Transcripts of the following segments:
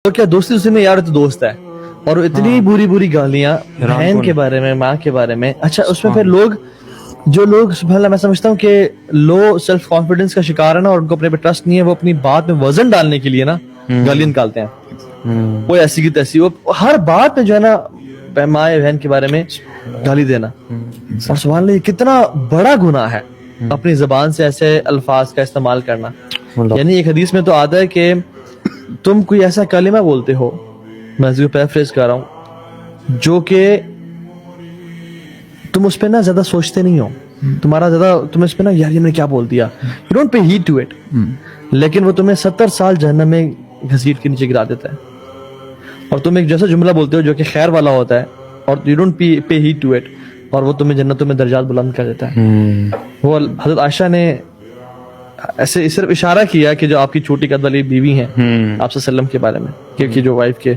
تو کیا دوستی دوستی میں یار تو دوست ہے اور اتنی بری بری گالیاں بہن کے بارے میں ماں کے بارے میں. اچھا اس میں پھر لوگ سبحان اللہ میں سمجھتا ہوں کہ لو سیلف کانفیڈنس کا شکار ہے نا اور ان کو اپنے پہ ٹرسٹ نہیں ہے, وہ اپنی بات میں وزن ڈالنے کے لیے نا گالی نکالتے ہیں. وہ ایسی کی تیسی, وہ ہر بات میں جو ہے نا ماں بہن کے بارے میں گالی دینا. اور سبحان اللہ یہ کتنا بڑا گناہ ہے اپنی زبان سے ایسے الفاظ کا استعمال کرنا. یعنی ایک حدیث میں تو آتا ہے کہ تم کوئی ایسا کلمہ بولتے ہو, میں اس کو پیرافریز کر رہا ہوں, جو کہ تم اس پہ نا زیادہ سوچتے نہیں ہو, تمہارا زیادہ تم اس پہ نا یار یہ میں نے کیا بول دیا, you don't pay heed to it, لیکن وہ تمہیں 70 سال جہنم میں گھسیٹ کے نیچے گرا دیتا ہے. اور تم ایک جیسا جملہ بولتے ہو جو کہ خیر والا ہوتا ہے اور you don't pay heed to it, اور وہ تمہیں جنتوں میں درجات بلند کر دیتا ہے. وہ حضرت عائشہ نے ایسے صرف اشارہ کیا کہ جو آپ کی چھوٹی قد والی بیوی ہیں آپ صلی اللہ علیہ وسلم کے بارے میں کہ جو وائف کے,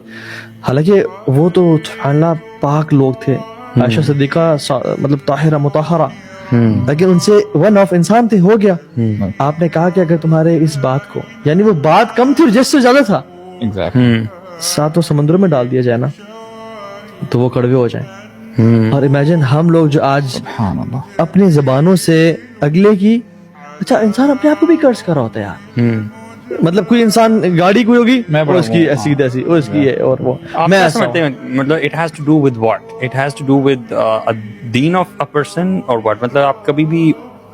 حالانکہ وہ تو سبحان اللہ پاک لوگ تھے, عائشہ صدیقہ مطلب طاہرہ مطہرہ, لیکن ان سے ون آف انسان تھے, ہو گیا. آپ نے کہا کہ اگر تمہارے اس بات کو, یعنی وہ بات کم تھی اور جس سے زیادہ تھا, 7 سمندروں میں ڈال دیا جائے نا تو وہ کڑوے ہو جائیں. اور امیجن ہم لوگ جو آج اپنی زبانوں سے اگلے کی, اچھا انسان اپنے آپ کو بھی قرض کر رہا ہوتا ہے یار, مطلب کوئی انسان گاڑی کوئی ہوگی وہ اس کی ایسی تیسی, وہ اس کی ہے, اور وہ میں ایسا مطلب it has to do with what? It has to do with a deen of a person or what? مطلب آپ کبھی بھی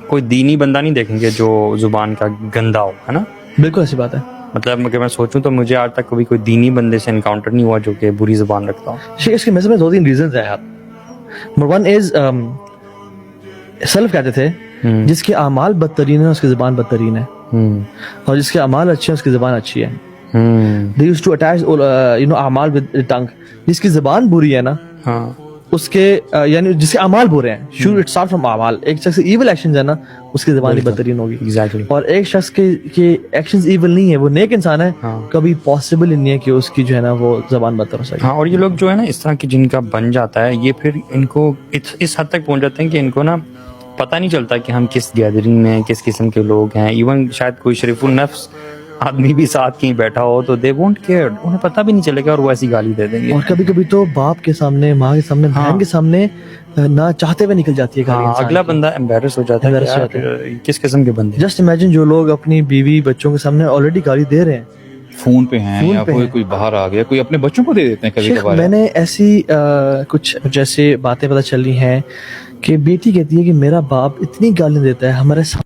کوئی دینی بندہ نہیں دیکھیں گے جو زبان کا گندا ہو, ہے نا؟ بالکل ایسی بات ہے. مطلب اگر میں سوچوں تو مجھے آج تک کبھی کوئی دینی بندے سے انکاؤنٹر نہیں ہوا جو کہ بری زبان رکھتا ہو. اس کے میں 2-3 ریزنز ہیں یار. نمبر 1 از سلف کہتے تھے جس کے اعمال بدترین ہیں اس کی زبان بدترین ہے, اور جس کے اعمال اچھے ہیں اس کی زبان اچھی ہے. They used to attach اعمال with the tongue. جس کی زبان بری ہے نا اس کے یعنی جس کے اعمال برے ہیں, should it start from اعمال. ایک شخص ایول ایکشنز ہے نا اس کی زبان ہی بدترین ہوگی. اور ایک شخص کے ایکشنز ایول نہیں ہے, وہ نیک انسان ہے, کبھی پاسبل نہیں ہے کہ اس کی جو ہے نا وہ زبان بدتر ہو سکے. ہاں, اور یہ لوگ جو ہے نا اس طرح کی جن کا بن جاتا ہے, یہ پھر ان کو اس حد تک پہنچ جاتے ہیں کہ ان کو نا پتہ نہیں چلتا کہ ہم کس گیدرنگ میں کس قسم کے لوگ ہیں. ایون شاید کوئی شریف النفس آدمی بھی ساتھ کہیں بیٹھا ہو تو دے وونٹ کیئر, انہیں پتہ بھی نہیں چلے گا اور وہ ایسی گالی دے دیں گے. اور کبھی کبھی تو باپ کے سامنے, ماں کے سامنے, بہن کے سامنے نہ چاہتے ہوئے نکل جاتی ہے گالی. اگلا بندہ امبیرس ہو جاتا ہے. کس قسم کے بندے, جسٹ امیجن جو لوگ اپنی بیوی بچوں کے سامنے آلریڈی گالی دے رہے ہیں, فون پہ ہیں یا کوئی باہر آ گیا, کوئی اپنے بچوں کو دے دیتے ہیں کبھی کبھار. میں نے ایسی کچھ جیسے باتیں پتہ چل رہی ہیں کہ بیٹی کہتی ہے کہ میرا باپ اتنی گالیاں دیتا ہے ہمارے